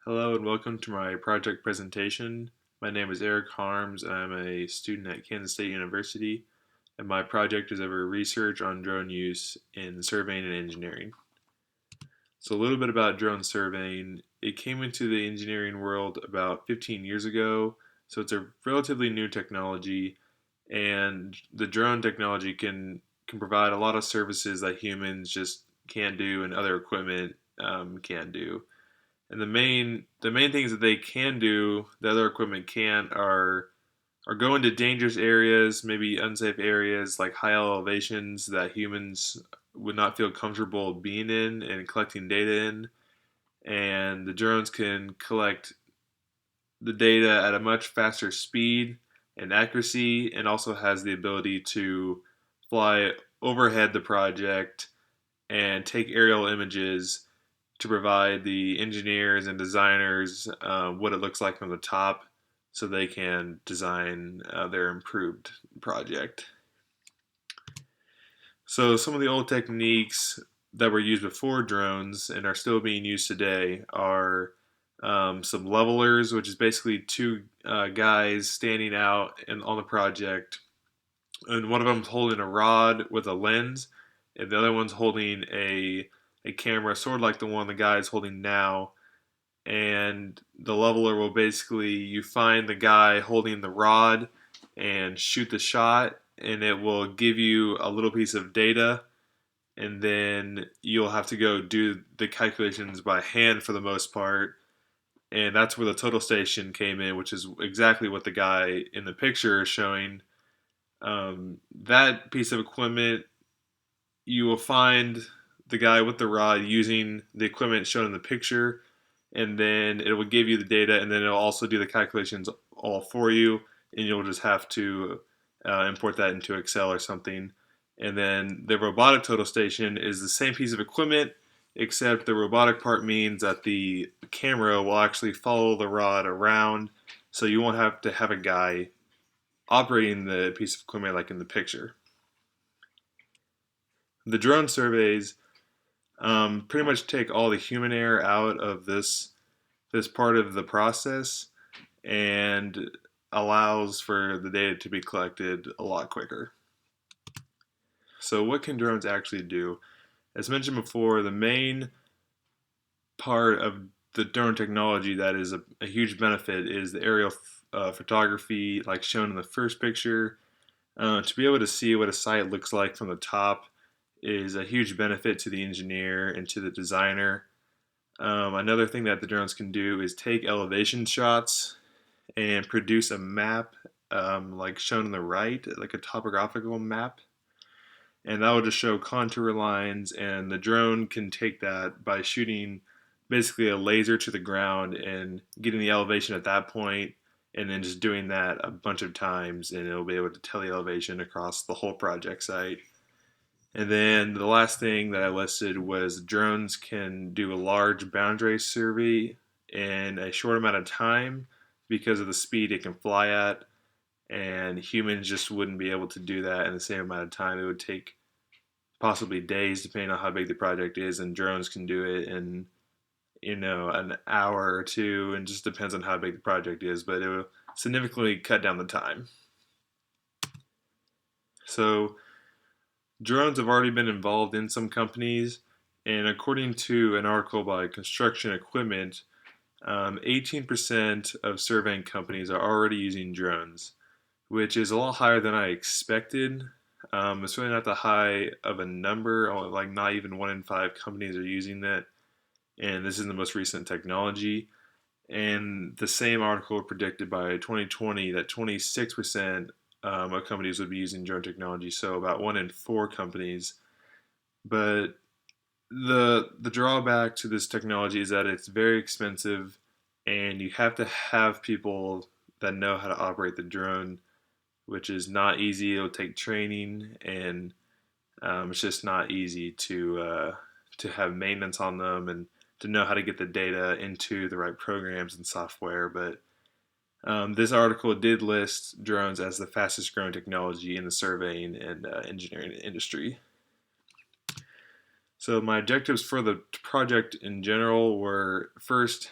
Hello and welcome to my project presentation. My name is Eric Harms and I'm a student at Kansas State University, and my project is over research on drone use in surveying and engineering. So a little bit about drone surveying. It came into the engineering world about 15 years ago, so it's a relatively new technology, and the drone technology can provide a lot of services that humans just can't do and other equipment can't do. And the main things that they can do that other equipment can't are go into dangerous areas, maybe unsafe areas like high elevations that humans would not feel comfortable being in and collecting data in. And the drones can collect the data at a much faster speed and accuracy, and also has the ability to fly overhead the project and take aerial images to provide the engineers and designers what it looks like from the top so they can design their improved project. So, some of the old techniques that were used before drones and are still being used today are some levelers, which is basically two guys standing out on the project, and one of them's holding a rod with a lens, and the other one's holding a camera, sort of like the one the guy's holding now. And the leveler will basically, you find the guy holding the rod and shoot the shot, and it will give you a little piece of data, and then you'll have to go do the calculations by hand for the most part. And that's where the total station came in, which is exactly what the guy in the picture is showing. That piece of equipment, you will find the guy with the rod using the equipment shown in the picture, and then it will give you the data, and then it'll also do the calculations all for you, and you'll just have to import that into Excel or something. And then the robotic total station is the same piece of equipment, except the robotic part means that the camera will actually follow the rod around, so you won't have to have a guy operating the piece of equipment like in the picture. The drone surveys pretty much take all the human error out of this part of the process and allows for the data to be collected a lot quicker. So, what can drones actually do? As mentioned before, the main part of the drone technology that is a huge benefit is the aerial photography, like shown in the first picture. To be able to see what a site looks like from the top is a huge benefit to the engineer and to the designer. Another thing that the drones can do is take elevation shots and produce a map, like shown on the right, like a topographical map. And that will just show contour lines, and the drone can take that by shooting basically a laser to the ground and getting the elevation at that point, and then just doing that a bunch of times, and it'll be able to tell the elevation across the whole project site. And then the last thing that I listed was drones can do a large boundary survey in a short amount of time because of the speed it can fly at, and humans just wouldn't be able to do that in the same amount of time. It would take possibly days depending on how big the project is, and drones can do it in an hour or two, and just depends on how big the project is, but it will significantly cut down the time. So drones have already been involved in some companies, and according to an article by Construction Equipment, 18% of surveying companies are already using drones, which is a lot higher than I expected. It's really not that high of a number, like not even 1 in 5 companies are using that, and this is the most recent technology. And the same article predicted by 2020 that 26% of companies would be using drone technology, so about 1 in 4 companies. But the drawback to this technology is that it's very expensive, and you have to have people that know how to operate the drone, which is not easy. It'll take training, and it's just not easy to have maintenance on them and to know how to get the data into the right programs and software. But this article did list drones as the fastest growing technology in the surveying and engineering industry. So my objectives for the project in general were, first,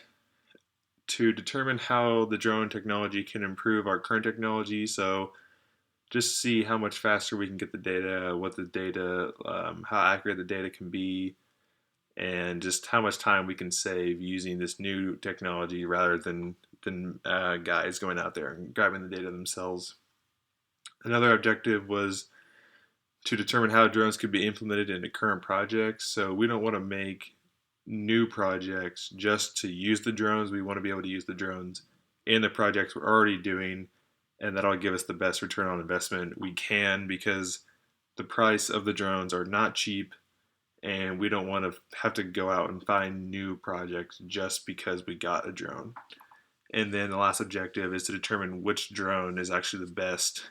to determine how the drone technology can improve our current technology. So just see how much faster we can get the data, what the data, how accurate the data can be, and just how much time we can save using this new technology rather than guys going out there and grabbing the data themselves. Another objective was to determine how drones could be implemented into current projects. So we don't want to make new projects just to use the drones. We want to be able to use the drones in the projects we're already doing, and that'll give us the best return on investment we can, because the price of the drones are not cheap, and we don't want to have to go out and find new projects just because we got a drone. And then the last objective is to determine which drone is actually the best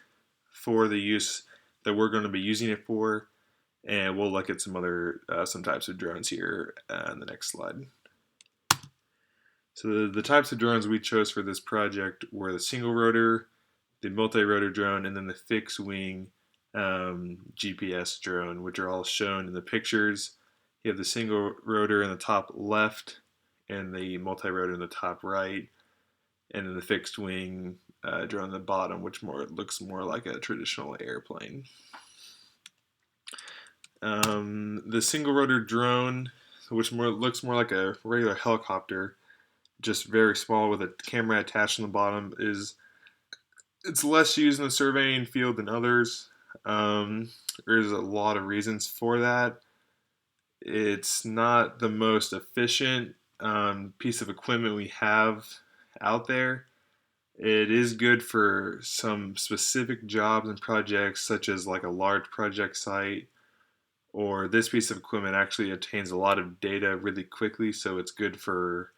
for the use that we're going to be using it for. And we'll look at some types of drones here in the next slide. So the types of drones we chose for this project were the single rotor, the multi-rotor drone, and then the fixed wing GPS drone, which are all shown in the pictures. You have the single rotor in the top left and the multi-rotor in the top right, and then the fixed wing drone in the bottom, which looks more like a traditional airplane. The single rotor drone, which looks more like a regular helicopter, just very small with a camera attached on the bottom, it's less used in the surveying field than others. There's a lot of reasons for that. It's not the most efficient piece of equipment we have out there. It is good for some specific jobs and projects, such as like a large project site, or this piece of equipment actually obtains a lot of data really quickly, so it's good for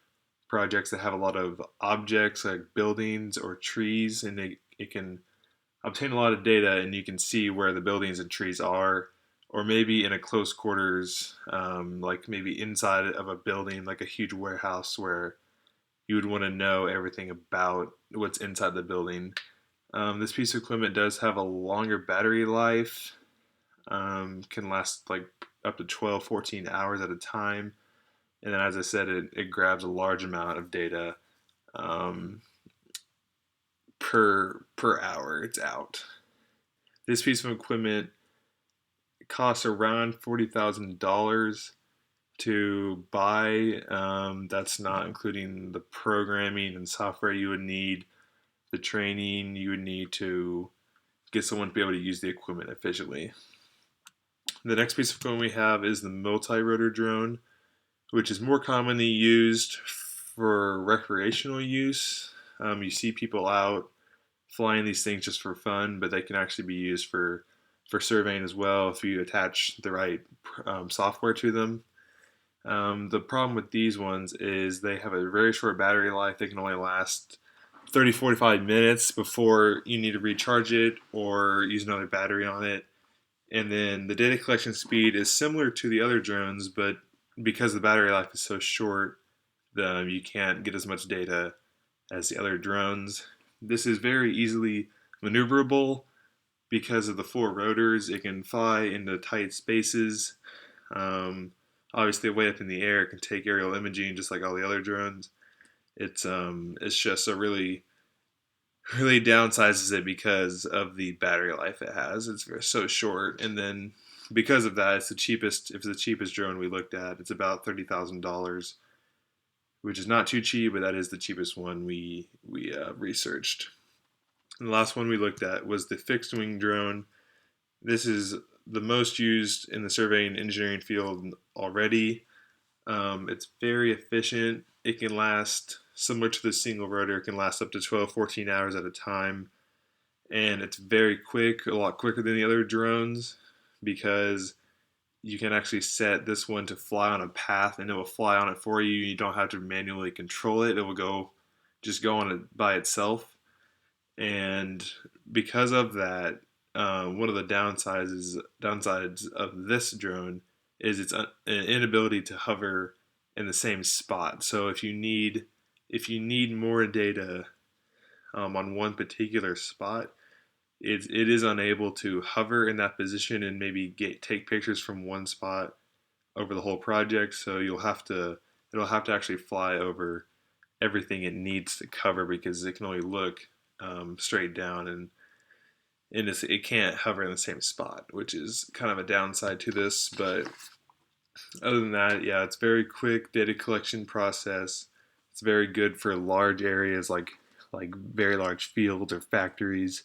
projects that have a lot of objects like buildings or trees, and it can obtain a lot of data, and you can see where the buildings and trees are, or maybe in a close quarters, like maybe inside of a building, like a huge warehouse, where you would want to know everything about what's inside the building. This piece of equipment does have a longer battery life, can last like up to 12, 14 hours at a time. And then, as I said, it grabs a large amount of data um, per hour it's out. This piece of equipment costs around $40,000 to buy. That's not including the programming and software you would need, the training you would need to get someone to be able to use the equipment efficiently. The next piece of equipment we have is the multi-rotor drone, which is more commonly used for recreational use. You see people out flying these things just for fun, but they can actually be used for surveying as well if you attach the right software to them. The problem with these ones is they have a very short battery life. They can only last 30-45 minutes before you need to recharge it or use another battery on it. And then the data collection speed is similar to the other drones, but because the battery life is so short, you can't get as much data as the other drones. This is very easily maneuverable because of the four rotors. It can fly into tight spaces. Obviously, way up in the air, it can take aerial imaging just like all the other drones. It's just a really downsizes it because of the battery life it has. It's so short, and then because of that, it's the cheapest. If it's the cheapest drone we looked at, it's about $30,000, which is not too cheap, but that is the cheapest one we researched. And the last one we looked at was the fixed wing drone. This is the most used in the surveying engineering field already. It's very efficient. It can last, similar to the single rotor, it can last up to 12, 14 hours at a time. And it's very quick, a lot quicker than the other drones, because you can actually set this one to fly on a path and it will fly on it for you. You don't have to manually control it. It will just go on it by itself. And because of that, one of the downsides of this drone is its inability to hover in the same spot. So if you need more data on one particular spot, it is unable to hover in that position and maybe take pictures from one spot over the whole project. So it'll have to actually fly over everything it needs to cover because it can only look straight down, and it can't hover in the same spot, which is kind of a downside to this. But other than that, yeah, it's very quick data collection process. It's very good for large areas like very large fields or factories.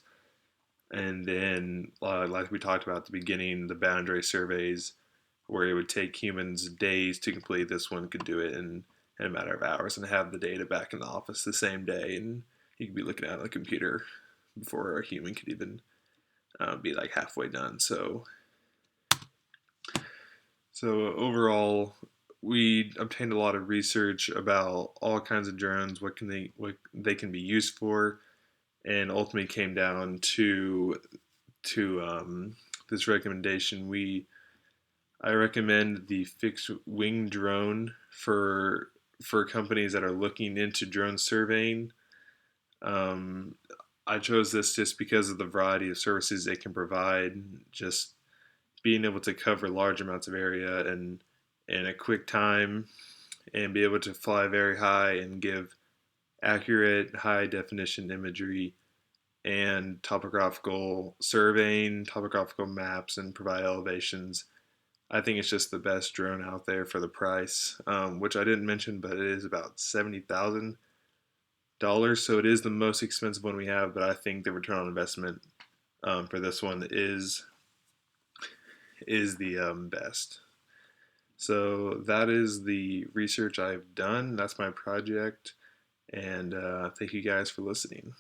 And then, like we talked about at the beginning, the boundary surveys, where it would take humans days to complete, this one could do it in a matter of hours and have the data back in the office the same day. And you could be looking at it on the computer before a human could even be like halfway done. So overall, we obtained a lot of research about all kinds of drones, what they can be used for, and ultimately came down to this recommendation. We I recommend the fixed wing drone for companies that are looking into drone surveying. Um, I chose this just because of the variety of services they can provide, just being able to cover large amounts of area and in a quick time, and be able to fly very high and give accurate high definition imagery and topographical surveying, topographical maps, and provide elevations. I think it's just the best drone out there for the price, which I didn't mention, but it is about $70,000. So it is the most expensive one we have, but I think the return on investment for this one is the best. So that is the research I've done. That's my project, and thank you guys for listening.